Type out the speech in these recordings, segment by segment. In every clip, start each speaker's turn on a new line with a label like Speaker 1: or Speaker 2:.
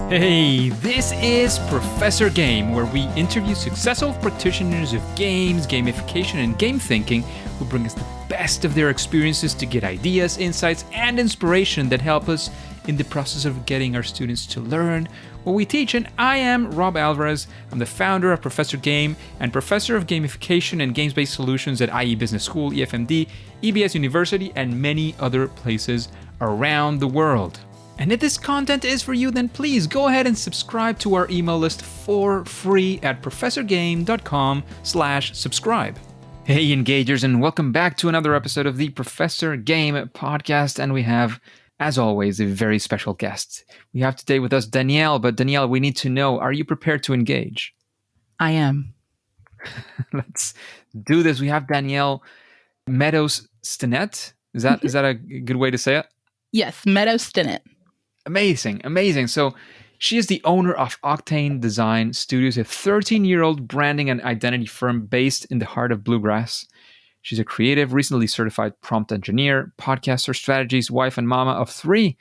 Speaker 1: Hey, this is Professor Game, where we interview successful practitioners of games, gamification, and game thinking who bring us the best of their experiences to get ideas, insights, and inspiration that help us in the process of getting our students to learn what we teach. And I am Rob Alvarez. I'm the founder of Professor Game and professor of gamification and games-based solutions at IE Business School, EFMD, EBS University, and many other places around the world. And if this content is for you, then please go ahead and subscribe to our email list for free at professorgame.com/subscribe. Hey, engagers, and welcome back to another episode of the Professor Game podcast. And we have, as always, a very special guest. We have today with us Danielle, but Danielle, we need to know, are you prepared to engage?
Speaker 2: I am.
Speaker 1: Let's do this. We have Danielle Meadows-Stinnett. Is that a good way to say it?
Speaker 2: Yes, Meadows-Stinnett.
Speaker 1: Amazing. So she is the owner of Octane Design Studios, a 13-year-old branding and identity firm based in the heart of Bluegrass. She's a creative, recently certified prompt engineer, podcaster, strategist, wife, and mama of 3.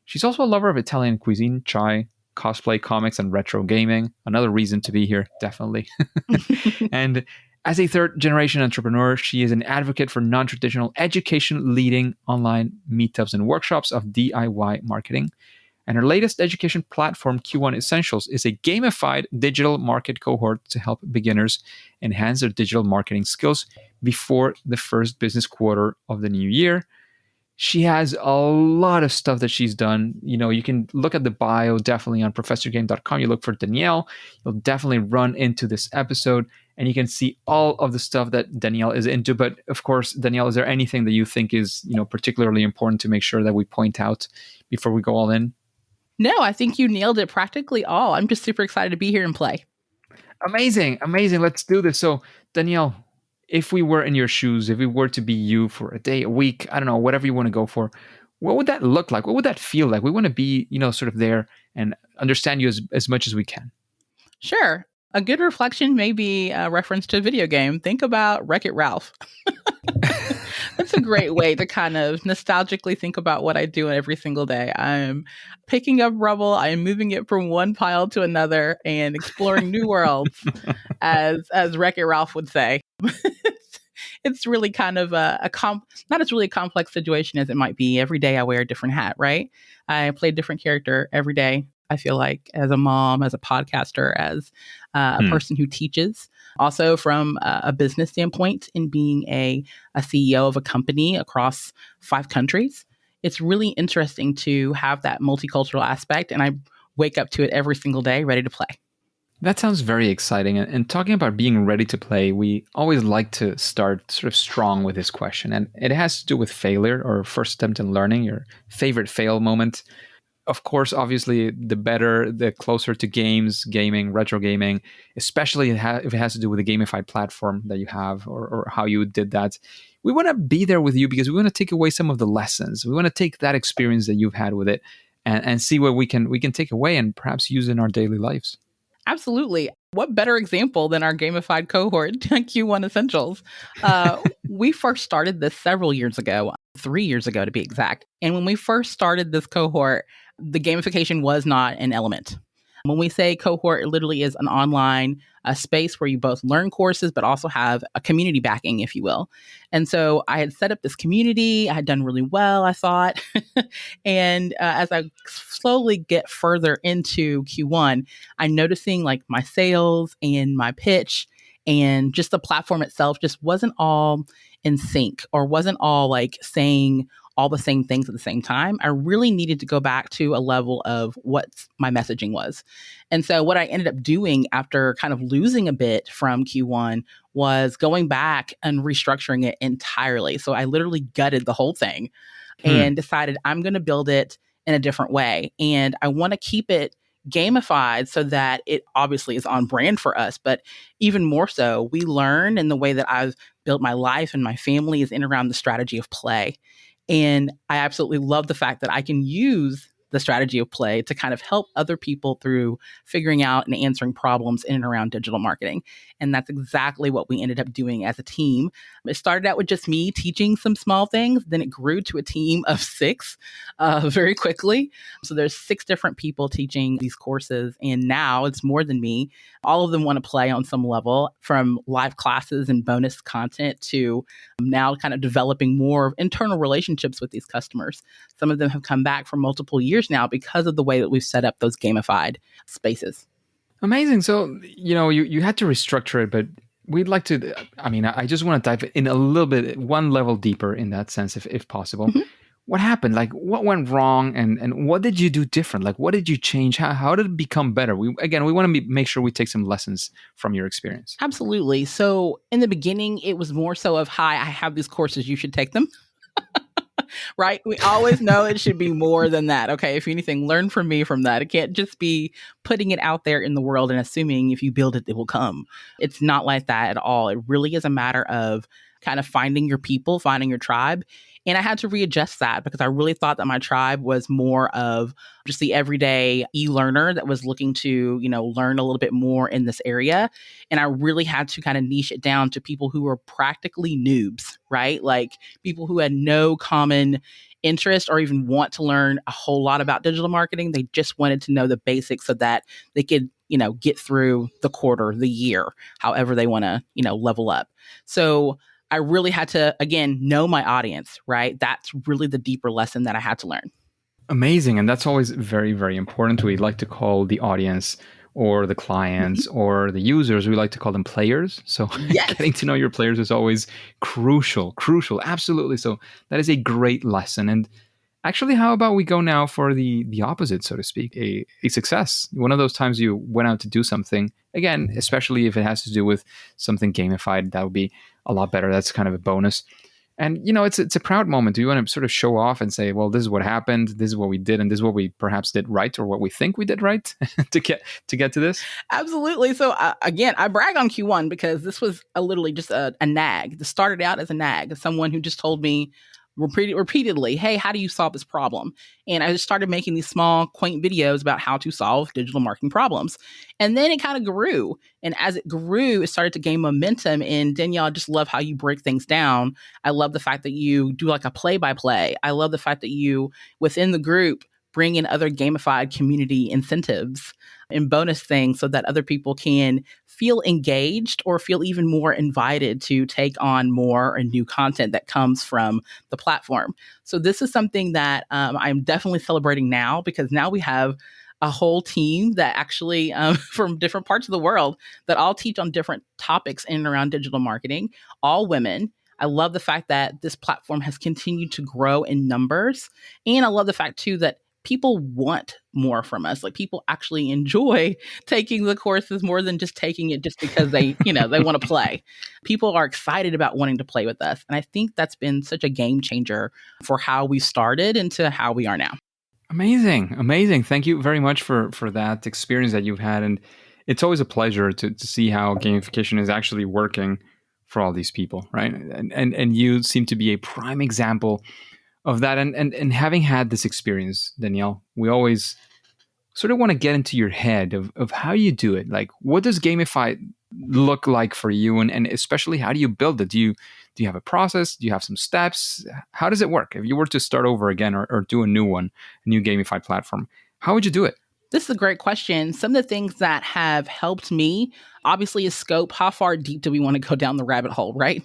Speaker 1: She's also a lover of Italian cuisine, chai, cosplay, comics, and retro gaming. Another reason to be here, definitely. And as a third-generation entrepreneur, she is an advocate for non-traditional education, leading online meetups and workshops of DIY marketing. And her latest education platform, Q1 Essentials, is a gamified digital market cohort to help beginners enhance their digital marketing skills before the first business quarter of the new year. She has a lot of stuff that she's done. You know, you can look at the bio definitely on professorgame.com. You look for Danielle, you'll definitely run into this episode and you can see all of the stuff that Danielle is into. But of course, Danielle, is there anything that you think is, particularly important to make sure that we point out before we go all in?
Speaker 2: No, I think you nailed it practically all. I'm just super excited to be here and play.
Speaker 1: Amazing. Let's do this. So, Danielle, if we were in your shoes, if we were to be you for a day, a week, I don't know, whatever you want to go for, what would that look like? What would that feel like? We want to be, sort of there and understand you as much as we can.
Speaker 2: Sure. A good reflection may be a reference to a video game. Think about Wreck-It Ralph. That's a great way to kind of nostalgically think about what I do every single day. I'm picking up rubble. I am moving it from one pile to another and exploring new worlds, as Wreck-It Ralph would say. It's really kind of not as really a complex situation as it might be. Every day I wear a different hat, right? I play a different character every day. I feel like, as a mom, as a podcaster, as a person who teaches. Also from a business standpoint, in being a CEO of a company across 5 countries, it's really interesting to have that multicultural aspect. And I wake up to it every single day, ready to play.
Speaker 1: That sounds very exciting. And talking about being ready to play, we always like to start sort of strong with this question. And it has to do with failure or first attempt in learning, your favorite fail moment. Of course, obviously, the better, the closer to games, gaming, retro gaming, especially if it has to do with a gamified platform that you have or how you did that. We want to be there with you because we want to take away some of the lessons. We want to take that experience that you've had with it and see what we can take away and perhaps use in our daily lives.
Speaker 2: Absolutely. What better example than our gamified cohort, Q1 Essentials? We first started this several years ago, 3 years ago to be exact. And when we first started this cohort, the gamification was not an element. When we say cohort, it literally is an online space where you both learn courses, but also have a community backing, if you will. And so I had set up this community. I had done really well, I thought. And as I slowly get further into Q1, I'm noticing like my sales and my pitch and just the platform itself just wasn't all in sync or wasn't all like saying all the same things at the same time. I really needed to go back to a level of what my messaging was. And so what I ended up doing after kind of losing a bit from Q1 was going back and restructuring it entirely. So I literally gutted the whole thing and decided I'm going to build it in a different way. And I want to keep it gamified so that it obviously is on brand for us, but even more so, we learn, in the way that I've built my life and my family is in around the strategy of play. And I absolutely love the fact that I can use the strategy of play to kind of help other people through figuring out and answering problems in and around digital marketing. And that's exactly what we ended up doing as a team. It started out with just me teaching some small things. Then it grew to a team of 6 very quickly. So there's 6 different people teaching these courses. And now it's more than me. All of them want to play on some level, from live classes and bonus content to now kind of developing more internal relationships with these customers. Some of them have come back for multiple years now because of the way that we've set up those gamified spaces.
Speaker 1: Amazing. So, you had to restructure it, but we'd like to, I just want to dive in a little bit, one level deeper in that sense, if possible.
Speaker 2: Mhm.
Speaker 1: What happened? Like, what went wrong, and what did you do different? Like, what did you change? How did it become better? We want to make sure we take some lessons from your experience.
Speaker 2: Absolutely. So in the beginning, it was more so of, hi, I have these courses, you should take them. Right? We always know it should be more than that. Okay, if anything, learn from me from that. It can't just be putting it out there in the world and assuming if you build it, it will come. It's not like that at all. It really is a matter of kind of finding your people, finding your tribe. And I had to readjust that because I really thought that my tribe was more of just the everyday e-learner that was looking to, learn a little bit more in this area. And I really had to kind of niche it down to people who were practically noobs, right? Like people who had no common interest or even want to learn a whole lot about digital marketing. They just wanted to know the basics so that they could, get through the quarter, the year, however they want to, level up. So I really had to, again, know my audience, right? That's really the deeper lesson that I had to learn.
Speaker 1: Amazing. And that's always very, very important. We like to call the audience or the clients or the users, we like to call them players. So
Speaker 2: Yes.
Speaker 1: getting to know your players is always crucial. Absolutely. So that is a great lesson. And actually, how about we go now for the opposite, so to speak, a success. One of those times you went out to do something, again, especially if it has to do with something gamified, that would be a lot better. That's kind of a bonus. And, it's a proud moment. Do you want to sort of show off and say, well, this is what happened, this is what we did, and this is what we perhaps did right, or what we think we did right to get to this?
Speaker 2: Absolutely. So again, I brag on Q1 because this was literally just a nag. This started out as a nag, someone who just told me repeatedly, hey, how do you solve this problem? And I just started making these small, quaint videos about how to solve digital marketing problems. And then it kind of grew. And as it grew, it started to gain momentum. And Danielle, I just love how you break things down. I love the fact that you do like a play-by-play. I love the fact that you, within the group, bring in other gamified community incentives and bonus things so that other people can feel engaged or feel even more invited to take on more and new content that comes from the platform. So this is something that I'm definitely celebrating now, because now we have a whole team that actually from different parts of the world that all teach on different topics in and around digital marketing, all women. I love the fact that this platform has continued to grow in numbers. And I love the fact too that people want more from us. Like people actually enjoy taking the courses more than just taking it just because they, they want to play. People are excited about wanting to play with us. And I think that's been such a game changer for how we started into how we are now.
Speaker 1: Amazing. Thank you very much for that experience that you've had. And it's always a pleasure to see how gamification is actually working for all these people, right? And you seem to be a prime example of that. And having had this experience, Danielle, we always sort of want to get into your head of how you do it. Like, what does gamify look like for you? And especially, how do you build it? Do you have a process? Do you have some steps? How does it work? If you were to start over again or do a new one, a new gamified platform, how would you do it?
Speaker 2: This is a great question. Some of the things that have helped me, obviously, is scope. How far deep do we want to go down the rabbit hole, right?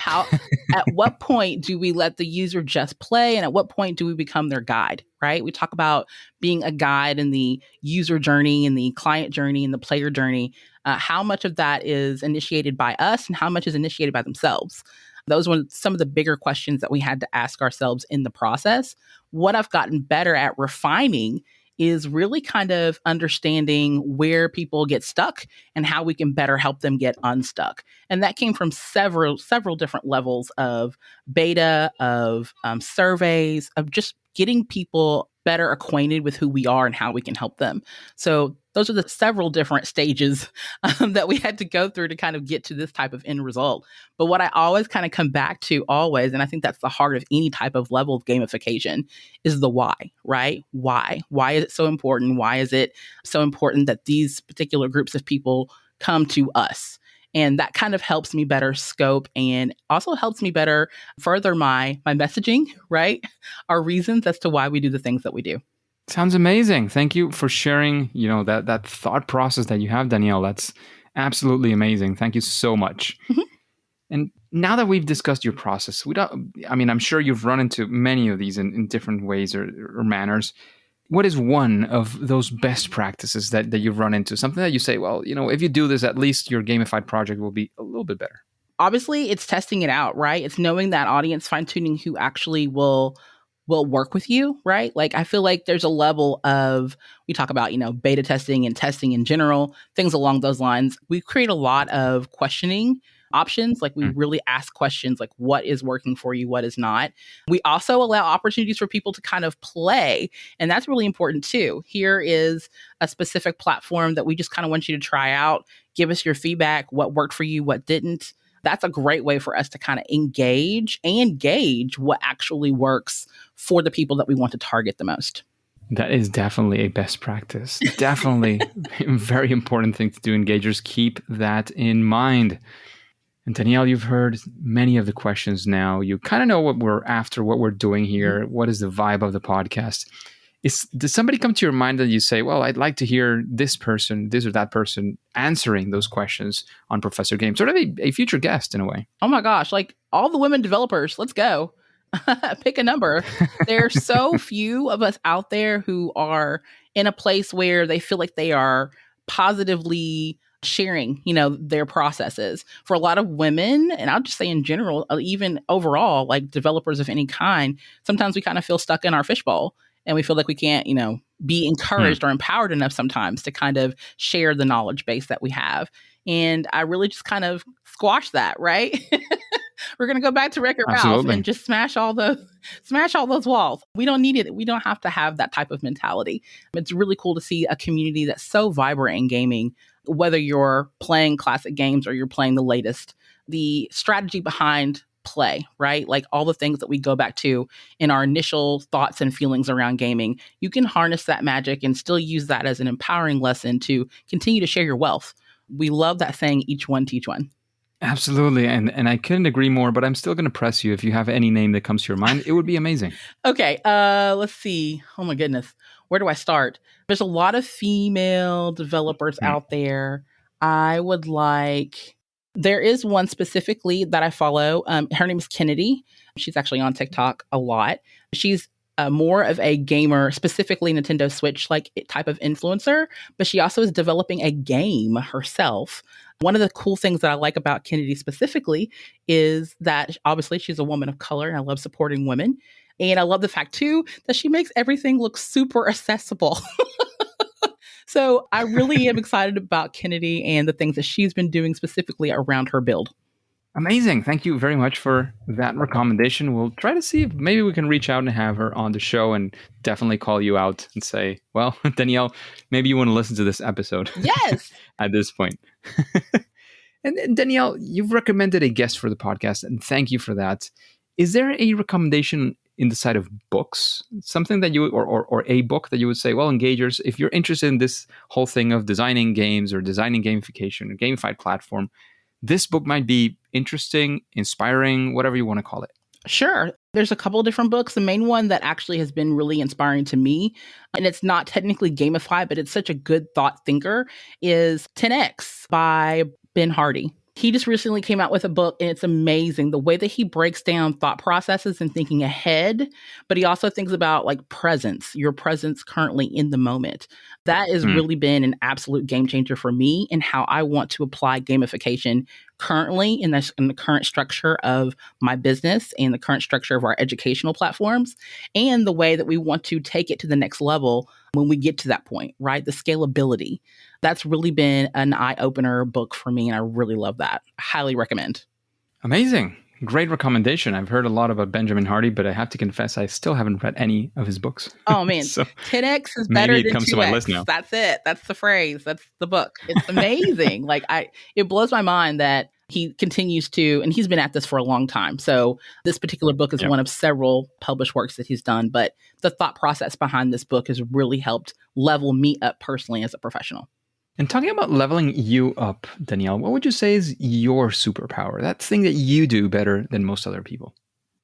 Speaker 2: At what point do we let the user just play? And at what point do we become their guide, right? We talk about being a guide in the user journey and the client journey and the player journey. How much of that is initiated by us and how much is initiated by themselves? Those were some of the bigger questions that we had to ask ourselves in the process. What I've gotten better at refining is really kind of understanding where people get stuck and how we can better help them get unstuck. And that came from several different levels of beta, of surveys, of just getting people better acquainted with who we are and how we can help them. So those are the several different stages that we had to go through to kind of get to this type of end result. But what I always kind of come back to always, and I think that's the heart of any type of level of gamification, is the why, right? Why? Why is it so important? Why is it so important that these particular groups of people come to us? And that kind of helps me better scope and also helps me better further my messaging, right? Our reasons as to why we do the things that we do.
Speaker 1: Sounds amazing. Thank you for sharing, that thought process that you have, Danielle. That's absolutely amazing. Thank you so much.
Speaker 2: Mhm.
Speaker 1: And now that we've discussed your process, I'm sure you've run into many of these in different ways or manners. What is one of those best practices that you've run into? Something that you say, well, if you do this, at least your gamified project will be a little bit better.
Speaker 2: Obviously, it's testing it out, right? It's knowing that audience, fine-tuning who actually will work with you, right? Like, I feel like there's a level of, we talk about, beta testing and testing in general, things along those lines. We create a lot of questioning options. Like, we really ask questions like, what is working for you? What is not? We also allow opportunities for people to kind of play. And that's really important too. Here is a specific platform that we just kind of want you to try out. Give us your feedback. What worked for you? What didn't? That's a great way for us to kind of engage and gauge what actually works for the people that we want to target the most.
Speaker 1: That is definitely a best practice. Definitely a very important thing to do. Engagers, keep that in mind. And Danielle, you've heard many of the questions now. You kind of know what we're after, what we're doing here. What is the vibe of the podcast? Does somebody come to your mind that you say, well, I'd like to hear this or that person answering those questions on Professor Game, sort of a future guest in a way?
Speaker 2: Oh my gosh, like all the women developers, let's go. Pick a number. There's so few of us out there who are in a place where they feel like they are positively sharing, their processes. For a lot of women, and I'll just say in general, even overall, like developers of any kind, sometimes we kind of feel stuck in our fishbowl. And we feel like we can't, be encouraged or empowered enough sometimes to kind of share the knowledge base that we have. And I really just kind of squash that, right? We're going to go back to Wreck-It Ralph and just smash all those walls. We don't need it. We don't have to have that type of mentality. It's really cool to see a community that's so vibrant in gaming, whether you're playing classic games or you're playing the latest. The strategy behind play, right? Like all the things that we go back to in our initial thoughts and feelings around gaming, you can harness that magic and still use that as an empowering lesson to continue to share your wealth. We love that saying, each one teach one.
Speaker 1: Absolutely. And I couldn't agree more, but I'm still going to press you. If you have any name that comes to your mind, it would be amazing.
Speaker 2: Okay. Let's see. Oh my goodness. Where do I start? There's a lot of female developers out there. There is one specifically that I follow. Her name is Kennedy. She's actually on TikTok a lot. She's more of a gamer, specifically Nintendo Switch like type of influencer, but she also is developing a game herself. One of the cool things that I like about Kennedy specifically is that obviously she's a woman of color, and I love supporting women. And I love the fact too that she makes everything look super accessible. So I really am excited about Kennedy and the things that she's been doing specifically around her build.
Speaker 1: Amazing. Thank you very much for that recommendation. We'll try to see if maybe we can reach out and have her on the show, and definitely call you out and say, well, Danielle, maybe you want to listen to this episode.
Speaker 2: Yes.
Speaker 1: At this point. And Danielle, you've recommended a guest for the podcast, and thank you for that. Is there a recommendation in the side of books, something that you or a book that you would say, well, engagers, if you're interested in this whole thing of designing games or designing gamification or gamified platform, this book might be interesting, inspiring, whatever you want to call it?
Speaker 2: Sure. There's a couple of different books. The main one that actually has been really inspiring to me, and it's not technically gamified, but it's such a good thought thinker, is 10X by Ben Hardy. He just recently came out with a book, and it's amazing the way that he breaks down thought processes and thinking ahead, but he also thinks about like presence, your presence currently in the moment. That has really been an absolute game changer for me in how I want to apply gamification currently in the current structure of my business and the current structure of our educational platforms, and the way that we want to take it to the next level when we get to that point, right? The scalability. That's really been an eye-opener book for me, and I really love that. I highly recommend.
Speaker 1: Amazing. Great recommendation. I've heard a lot about Benjamin Hardy, but I have to confess I still haven't read any of his books.
Speaker 2: Oh man,
Speaker 1: So
Speaker 2: 10x is
Speaker 1: maybe
Speaker 2: better
Speaker 1: it
Speaker 2: than
Speaker 1: comes to my list
Speaker 2: 2x.
Speaker 1: now.
Speaker 2: That's it. That's the phrase. That's the book. It's amazing. It blows my mind that he continues to, and he's been at this for a long time. So this particular book is
Speaker 1: Yeah.
Speaker 2: one of several published works that he's done, but the thought process behind this book has really helped level me up personally as a professional.
Speaker 1: And talking about leveling you up, Danielle, what would you say is your superpower? That thing that you do better than most other people?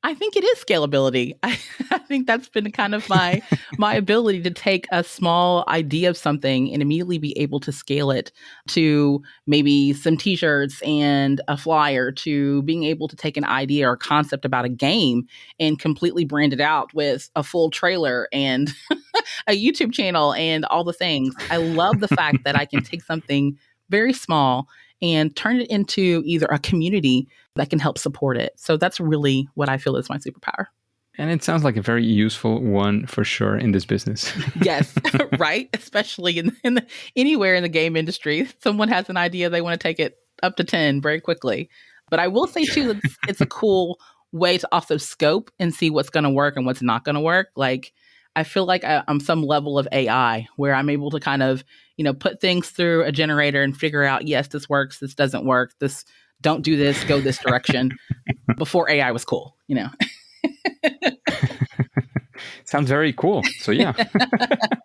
Speaker 2: I think it is scalability. I think that's been kind of my ability to take a small idea of something and immediately be able to scale it to maybe some t-shirts and a flyer, to being able to take an idea or concept about a game and completely brand it out with a full trailer and a YouTube channel and all the things. I love the fact that I can take something very small and turn it into either a community that can help support it. So that's really what I feel is my superpower.
Speaker 1: And it sounds like a very useful one for sure in this business.
Speaker 2: Yes, right? Especially anywhere in the game industry. Someone has an idea, they want to take it up to 10 very quickly. But I will say too, it's a cool way to also scope and see what's going to work and what's not going to work. Like, I feel like I'm some level of AI where I'm able to kind of, put things through a generator and figure out, yes, this works, this doesn't work, this, don't do this, go this direction, before AI was cool,
Speaker 1: Sounds very cool. So yeah,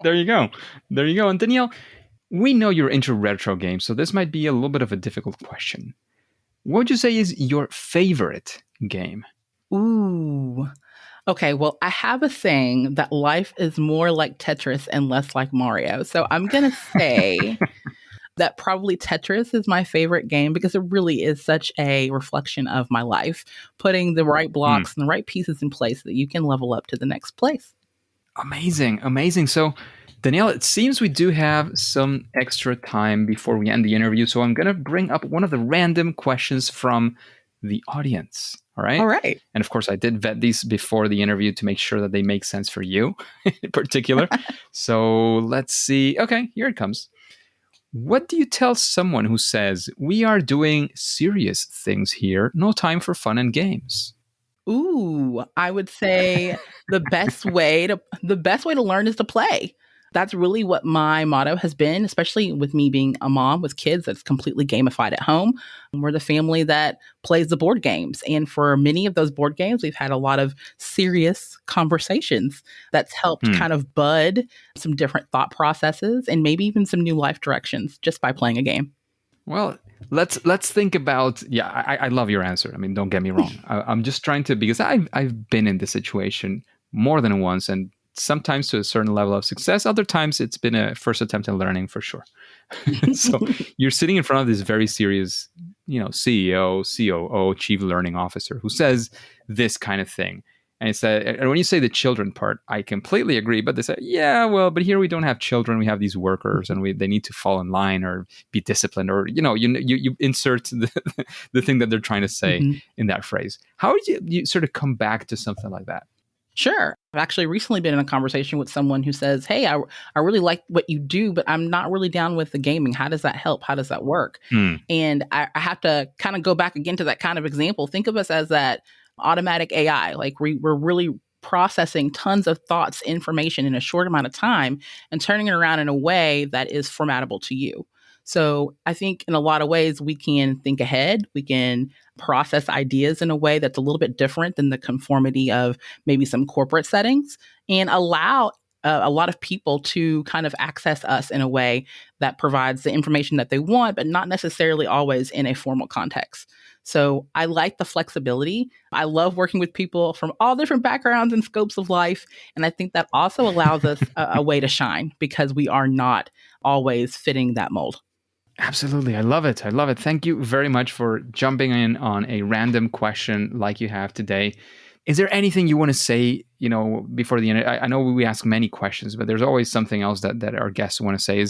Speaker 1: there you go. There you go. And Danielle, we know you're into retro games, so this might be a little bit of a difficult question. What would you say is your favorite game?
Speaker 2: Ooh. Okay, well, I have a saying that life is more like Tetris and less like Mario. So I'm going to say that probably Tetris is my favorite game because it really is such a reflection of my life, putting the right blocks and the right pieces in place so that you can level up to the next place.
Speaker 1: Amazing. Amazing. So, Danielle, it seems we do have some extra time before we end the interview. So I'm going to bring up one of the random questions from the audience. All right.
Speaker 2: All right.
Speaker 1: And of course, I did vet these before the interview to make sure that they make sense for you in particular. So let's see. Okay, here it comes. What do you tell someone who says, we are doing serious things here, no time for fun and games?
Speaker 2: Ooh, I would say the best way to learn is to play. That's really what my motto has been, especially with me being a mom with kids that's completely gamified at home. We're the family that plays the board games. And for many of those board games, we've had a lot of serious conversations that's helped kind of bud some different thought processes and maybe even some new life directions just by playing a game.
Speaker 1: Well, let's think about. Yeah, I love your answer. I mean, don't get me wrong. I'm just trying to, because I've been in this situation more than once, and sometimes to a certain level of success. Other times it's been a first attempt at learning for sure. So you're sitting in front of this very serious, CEO, COO, chief learning officer, who says this kind of thing. And when you say the children part, I completely agree. But they say, yeah, well, but here we don't have children. We have these workers, and they need to fall in line or be disciplined, or you insert the thing that they're trying to say in that phrase. How would you sort of come back to something like that?
Speaker 2: Sure. I've actually recently been in a conversation with someone who says, hey, I really like what you do, but I'm not really down with the gaming. How does that help? How does that work? And I have to kind of go back again to that kind of example. Think of us as that automatic AI. Like we're really processing tons of thoughts, information in a short amount of time and turning it around in a way that is formatable to you. So I think in a lot of ways, we can think ahead. We can process ideas in a way that's a little bit different than the conformity of maybe some corporate settings, and allow a lot of people to kind of access us in a way that provides the information that they want, but not necessarily always in a formal context. So I like the flexibility. I love working with people from all different backgrounds and scopes of life. And I think that also allows us a way to shine because we are not always fitting that mold.
Speaker 1: Absolutely. I love it. I love it. Thank you very much for jumping in on a random question like you have today. Is there anything you want to say, before the end? I know we ask many questions, but there's always something else that our guests want to say.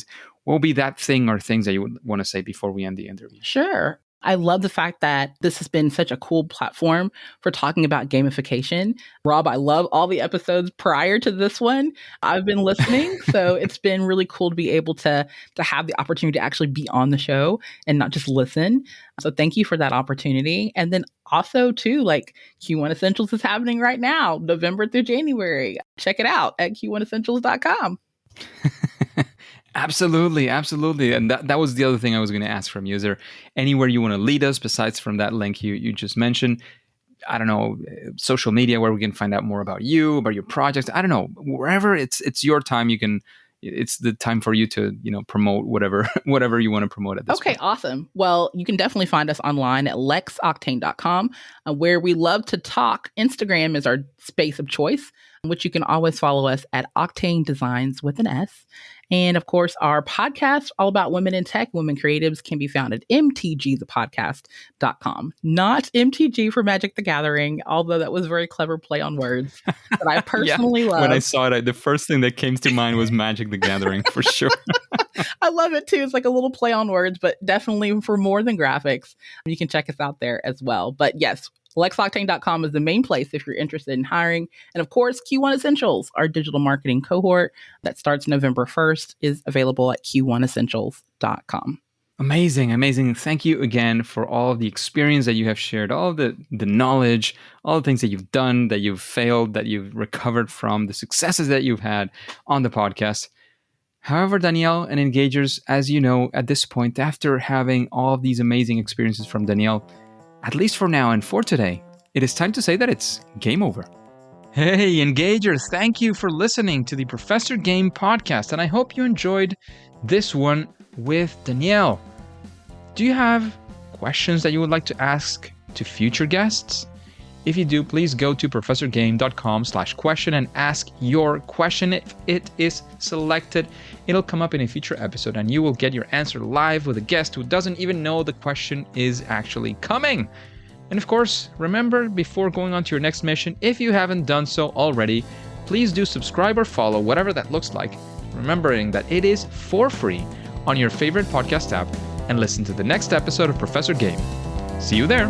Speaker 1: What will be that thing or things that you would want to say before we end the interview?
Speaker 2: Sure. I love the fact that this has been such a cool platform for talking about gamification. Rob, I love all the episodes prior to this one. I've been listening, so it's been really cool to be able to have the opportunity to actually be on the show and not just listen. So thank you for that opportunity. And then also too, like Q1 Essentials is happening right now, November through January. Check it out at q1essentials.com.
Speaker 1: Absolutely, absolutely. And that was the other thing I was going to ask from you. Is there anywhere you want to lead us besides from that link you just mentioned? I don't know, social media where we can find out more about you, about your projects. I don't know, wherever it's your time, it's the time for you to, promote whatever you want to promote at this point.
Speaker 2: Okay, awesome. Well, you can definitely find us online at lexoctane.com, where we love to talk. Instagram is our space of choice, which you can always follow us at Octane Designs with an S. And of course, our podcast, all about women in tech, women creatives, can be found at mtgthepodcast.com. Not MTG for Magic the Gathering, although that was a very clever play on words that I personally love.
Speaker 1: When I saw it, the first thing that came to mind was Magic the Gathering, for sure.
Speaker 2: I love it too. It's like a little play on words, but definitely for more than graphics. You can check us out there as well. But yes, LexOctane.com is the main place if you're interested in hiring. And of course, Q1 Essentials, our digital marketing cohort that starts November 1st, is available at Q1Essentials.com.
Speaker 1: Amazing, amazing. Thank you again for all the experience that you have shared, all the knowledge, all the things that you've done, that you've failed, that you've recovered from, the successes that you've had on the podcast. However, Danielle and Engagers, as you know, at this point, after having all of these amazing experiences from Danielle, at least for now and for today, it is time to say that it's game over. Hey, Engagers, thank you for listening to the Professor Game podcast, and I hope you enjoyed this one with Danielle. Do you have questions that you would like to ask to future guests? If you do, please go to professorgame.com/question and ask your question. If it is selected, it'll come up in a future episode and you will get your answer live with a guest who doesn't even know the question is actually coming. And of course, remember, before going on to your next mission, if you haven't done so already, please do subscribe or follow, whatever that looks like, remembering that it is for free on your favorite podcast app, and listen to the next episode of Professor Game. See you there.